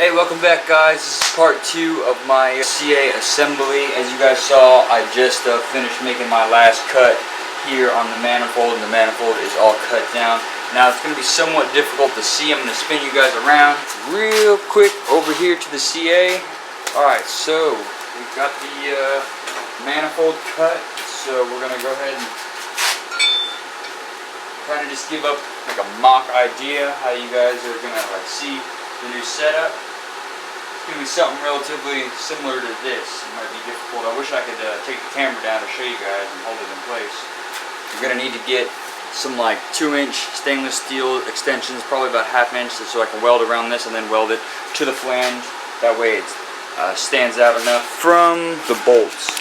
Hey, welcome back guys. This is part 2 of my CA assembly. As you guys saw, I just finished making my last cut here on the manifold, and the manifold is all cut down. Now it's going to be somewhat difficult to see. I'm going to spin you guys around real quick over here to the CA. Alright, so we've got the manifold cut, so we're going to go ahead and kind of just give up like a mock idea how you guys are going to see the new setup. It's going to be something relatively similar to this. It might be difficult. I wish I could take the camera down to show you guys and hold it in place. You're going to need to get some like 2-inch stainless steel extensions, probably about 1/2 inch, so I can weld around this and then weld it to the flange. That way it stands out enough from the bolts.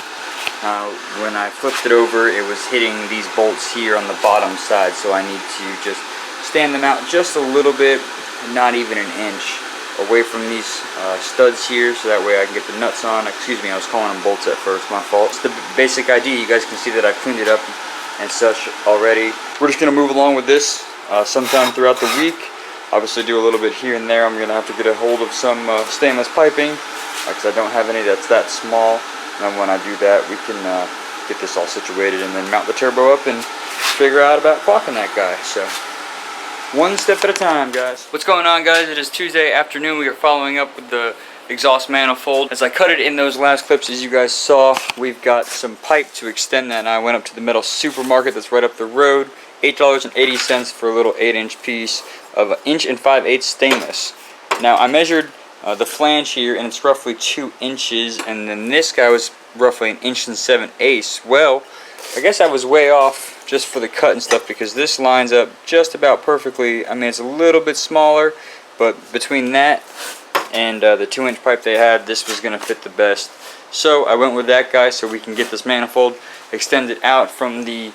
When I flipped it over, it was hitting these bolts here on the bottom side, so I need to just stand them out just a little bit, not even an inch away from these studs here, so that way I can get the nuts on. Excuse me, I was calling them bolts at first, my fault. It's the basic idea. You guys can see that I cleaned it up and such already. We're just going to move along with this sometime throughout the week. Obviously do a little bit here and there. I'm going to have to get a hold of some stainless piping because I don't have any that's that small. And when I do that, we can get this all situated and then mount the turbo up and figure out about clocking that guy. So one step at a time, guys. What's going on, guys? It is Tuesday afternoon. We are following up with the exhaust manifold. As I cut it in those last clips, as you guys saw, we've got some pipe to extend that. And I went up to the metal supermarket that's right up the road. $8.80 for a little 8-inch piece of 1 5/8" stainless. Now I measured the flange here, and it's roughly 2 inches, and then this guy was roughly 1 7/8 inches. Well, I guess I was way off just for the cut and stuff, because this lines up just about perfectly. I mean, it's a little bit smaller, but between that and the 2-inch pipe they had, this was going to fit the best. So I went with that guy so we can get this manifold extended out from the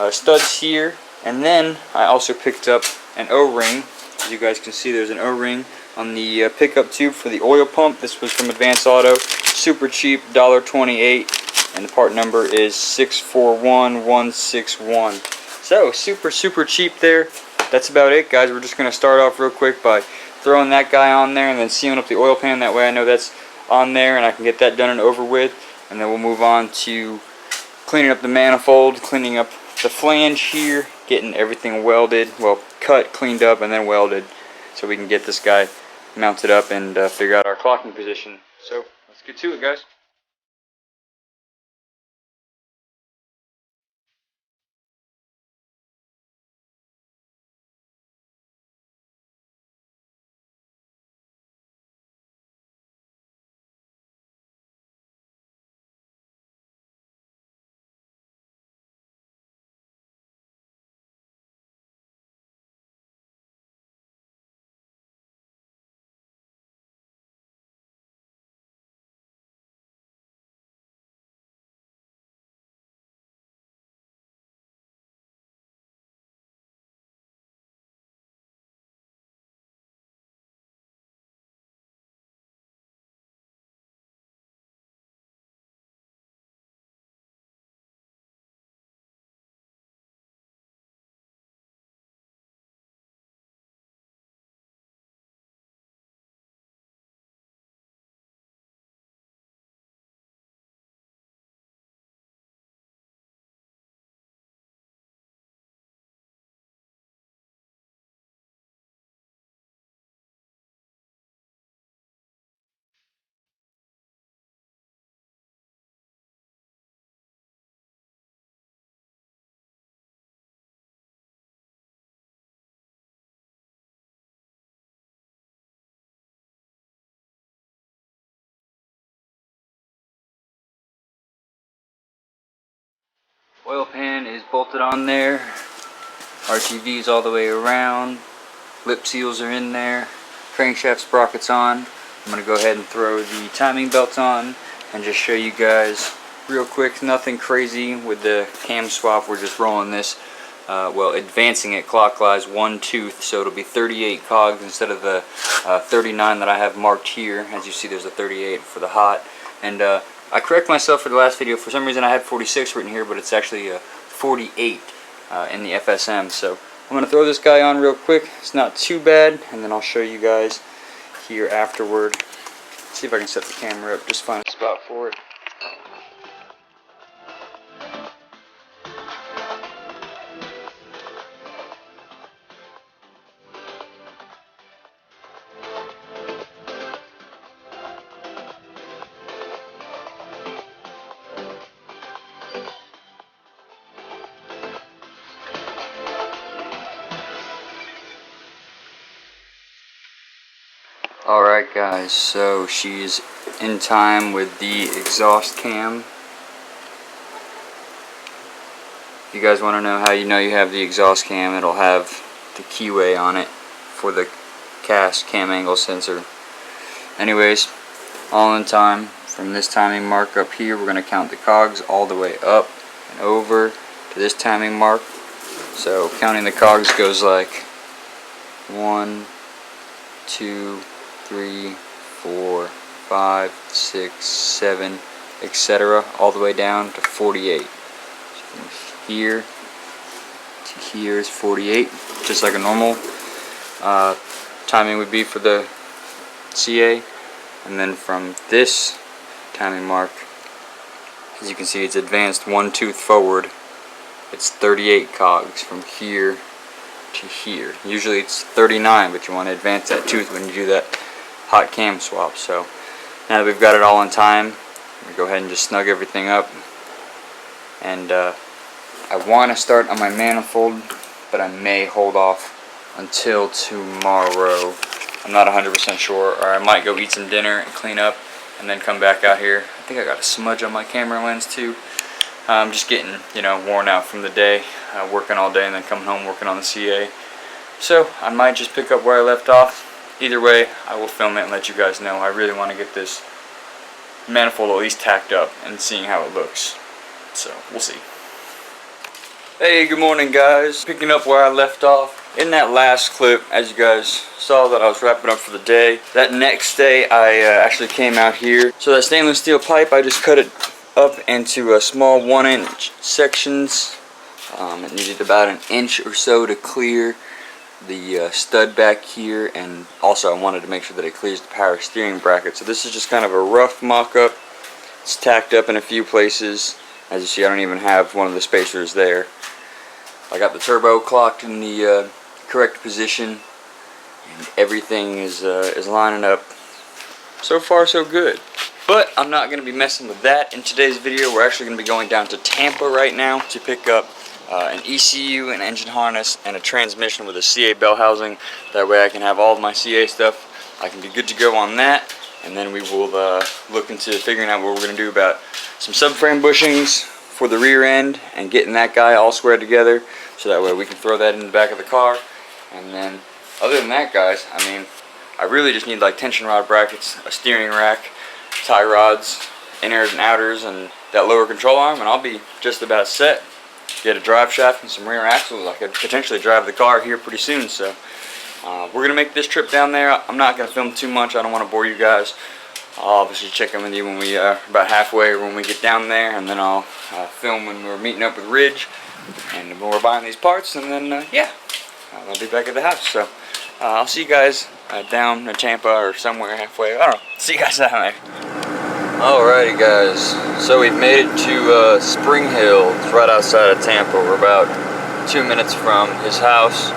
studs here. And then I also picked up an O-ring. As you guys can see, there's an O-ring on the pickup tube for the oil pump. This was from Advance Auto, super cheap, $1.28, and the part number is 641161. So super cheap there. That's about it, guys. We're just going to start off real quick by throwing that guy on there and then sealing up the oil pan. That way I know that's on there and I can get that done and over with, and then we'll move on to cleaning up the manifold, cleaning up the flange here, getting everything welded, well, cut, cleaned up, and then welded, so we can get this guy mounted up and figure out our clocking position. So let's get to it, guys. Oil pan is bolted on there. RTVs all the way around. Lip seals are in there. Crankshaft sprockets on. I'm going to go ahead and throw the timing belt on and just show you guys real quick. Nothing crazy with the cam swap. We're just rolling this, well, advancing it clockwise 1 tooth, so it'll be 38 cogs instead of the 39 that I have marked here. As you see, there's a 38 for the hot. And I correct myself for the last video. For some reason I had 46 written here, but it's actually 48 in the FSM. So I'm going to throw this guy on real quick. It's not too bad, and then I'll show you guys here afterward. See if I can set the camera up, just find a spot for it. Alright guys, so she's in time with the exhaust cam. If you guys want to know how you know you have the exhaust cam, it'll have the keyway on it for the cast cam angle sensor. Anyways, all in time. From this timing mark up here, we're going to count the cogs all the way up and over to this timing mark. So counting the cogs goes like 1, 2, 3, 4, 5, 6, 7, etc. all the way down to 48. So from here to here is 48, just like a normal timing would be for the CA. And then from this timing mark, as you can see, it's advanced one tooth forward. It's 38 cogs from here to here. Usually it's 39, but you want to advance that tooth when you do that hot cam swap. So now that we've got it all in time, I'm going to go ahead and just snug everything up. And I want to start on my manifold, but I may hold off until tomorrow. I'm not 100% sure, or I might go eat some dinner and clean up and then come back out here. I think I got a smudge on my camera lens too. I'm just getting, worn out from the day, working all day and then coming home working on the CA. So I might just pick up where I left off. Either way, I will film it and let you guys know. I really want to get this manifold at least tacked up and seeing how it looks. So we'll see. Hey, good morning guys. Picking up where I left off. In that last clip, as you guys saw that I was wrapping up for the day, that next day I actually came out here. So that stainless steel pipe, I just cut it up into small 1-inch sections. It needed about an inch or so to clear the stud back here, and also I wanted to make sure that it clears the power steering bracket. So this is just kind of a rough mock-up. It's tacked up in a few places. As you see, I don't even have one of the spacers there. I got the turbo clocked in the correct position, and everything is lining up. So far so good. But I'm not going to be messing with that in today's video. We're actually going to be going down to Tampa right now to pick up an ECU, an engine harness, and a transmission with a CA bell housing. That way I can have all of my CA stuff. I can be good to go on that, and then we will look into figuring out what we're going to do about some subframe bushings for the rear end and getting that guy all squared together, so that way we can throw that in the back of the car. And then other than that, guys, I mean, I really just need like tension rod brackets, a steering rack, tie rods, inners and outers, and that lower control arm, and I'll be just about set. Get a drive shaft and some rear axles. I could potentially drive the car here pretty soon. So we're going to make this trip down there. I'm not going to film too much. I don't want to bore you guys. I'll obviously check in with you when we are about halfway or when we get down there, and then I'll film when we're meeting up with Ridge and when we're buying these parts, and then yeah, I'll be back at the house. So I'll see you guys down in Tampa or somewhere halfway. I don't know. See you guys down there. Alrighty guys, so we've made it to Spring Hill. It's right outside of Tampa. We're about 2 minutes from his house.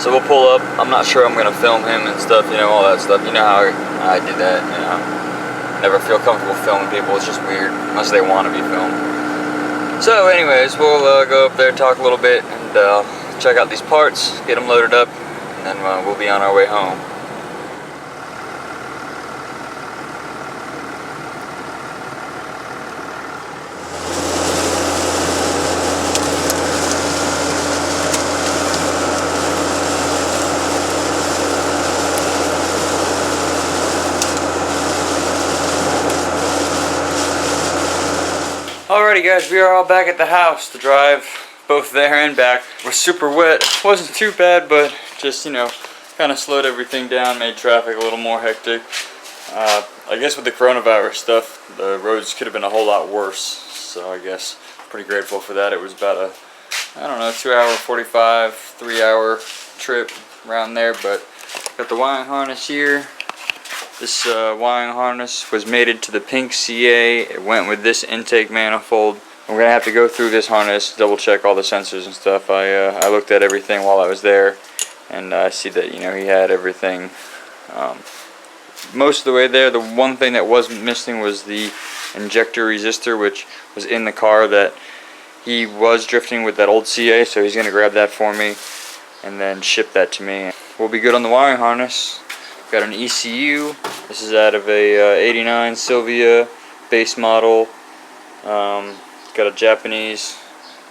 So we'll pull up. I'm not sure I'm going to film him and stuff, all that stuff. You know how I do that, Never feel comfortable filming people. It's just weird, unless they want to be filmed. So anyways, we'll go up there, talk a little bit, and check out these parts, get them loaded up, and then we'll be on our way home. Alrighty guys, we are all back at the house. The drive, both there and back, was super wet. Wasn't too bad, but just, kind of slowed everything down, made traffic a little more hectic. I guess with the coronavirus stuff, the roads could have been a whole lot worse. So I guess pretty grateful for that. It was about a, 2-hour, 45, 3-hour trip around there. But got the wiring harness here, This wiring harness was mated to the pink CA. It went with this intake manifold. We're gonna have to go through this harness, double check all the sensors and stuff. I looked at everything while I was there, and I see that, you know, he had everything most of the way there. The one thing that wasn't missing was the injector resistor, which was in the car that he was drifting with that old CA, so he's gonna grab that for me and then ship that to me. We'll be good on the wiring harness. Got an ECU. This is out of a 89 Sylvia base model. Got a Japanese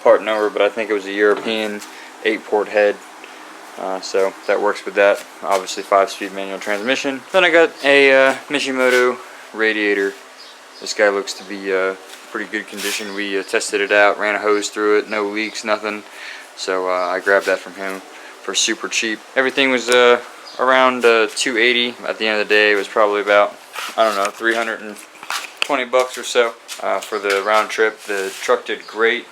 part number, but I think it was a European 8-port head. So that works with that. Obviously 5-speed manual transmission. Then I got a Mishimoto radiator. This guy looks to be pretty good condition. We tested it out, ran a hose through it, no leaks, nothing. So I grabbed that from him for super cheap. Everything was around $280. At the end of the day, it was probably about, I don't know, $320 or so for the round trip. The truck did great.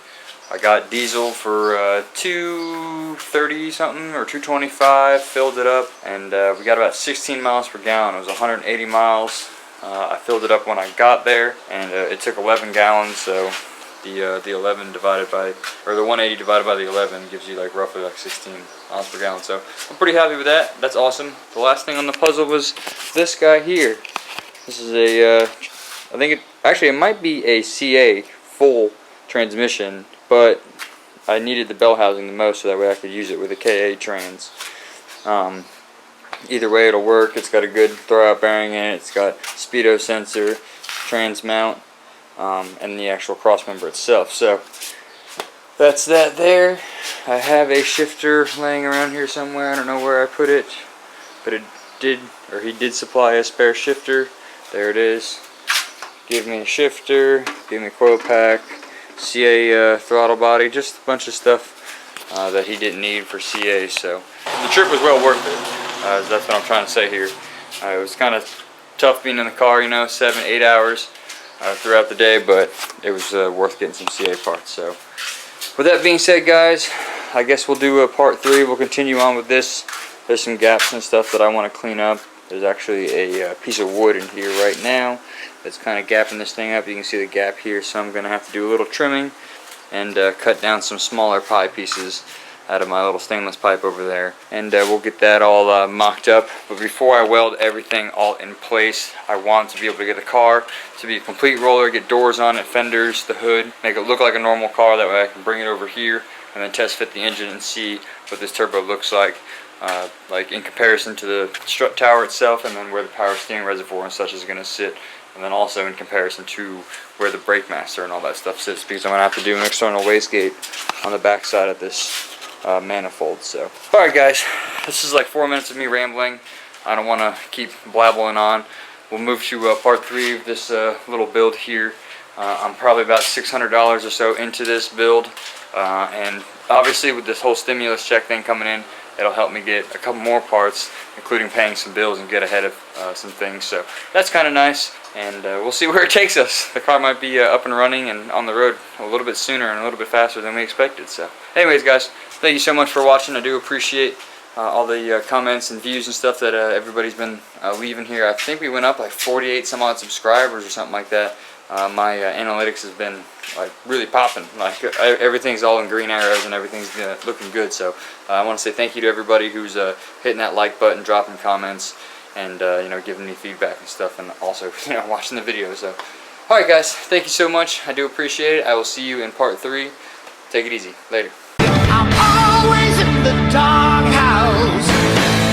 I got diesel for $230 something or $225. Filled it up, and we got about 16 miles per gallon. It was 180 miles. I filled it up when I got there, and it took 11 gallons. So the 11 divided by, or the 180 divided by the 11 gives you like roughly like 16 miles per gallon. So I'm pretty happy with that. That's awesome. The last thing on the puzzle was this guy here. This is a, I think it might be a CA full transmission, but I needed the bell housing the most so that way I could use it with a KA trans. Either way it'll work. It's got a good throwout bearing in it. It's got speedo sensor, trans mount, and the actual cross member itself. So that's that there. I have a shifter laying around here somewhere. I don't know where I put it, but he did supply a spare shifter. There it is. Give me a shifter, give me a coil pack, CA throttle body, just a bunch of stuff that he didn't need for CA. So the trip was well worth it. That's what I'm trying to say here. It was kind of tough being in the car, you know, 7-8 hours throughout the day, but it was worth getting some CA parts. So with that being said, guys, I guess we'll do a part 3. We'll continue on with this. There's some gaps and stuff that I want to clean up. There's actually a piece of wood in here right now that's kind of gapping this thing up. You can see the gap here, so I'm going to have to do a little trimming and cut down some smaller pie pieces out of my little stainless pipe over there, and we'll get that all mocked up. But before I weld everything all in place, I want to be able to get the car to be a complete roller, get doors on it, fenders, the hood, make it look like a normal car. That way I can bring it over here and then test fit the engine and see what this turbo looks like in comparison to the strut tower itself, and then where the power steering reservoir and such is going to sit, and then also in comparison to where the brake master and all that stuff sits, because I'm going to have to do an external wastegate on the back side of this manifold. So alright guys, this is like 4 minutes of me rambling. I don't want to keep blabbling on. We'll move to part 3 of this little build here. I'm probably about $600 or so into this build, and obviously with this whole stimulus check thing coming in, it'll help me get a couple more parts, including paying some bills and get ahead of some things. So that's kind of nice, and we'll see where it takes us. The car might be up and running and on the road a little bit sooner and a little bit faster than we expected. So anyways guys, thank you so much for watching. I do appreciate all the comments and views and stuff that everybody's been leaving here. I think we went up like 48 some odd subscribers or something like that. My analytics has been like really popping. Like everything's all in green arrows and everything's looking good. So I want to say thank you to everybody who's hitting that like button, dropping comments, and you know, giving me feedback and stuff, and also, you know, watching the videos. So alright guys, thank you so much. I do appreciate it. I will see you in part 3. Take it easy. Later. I'm always in the dark.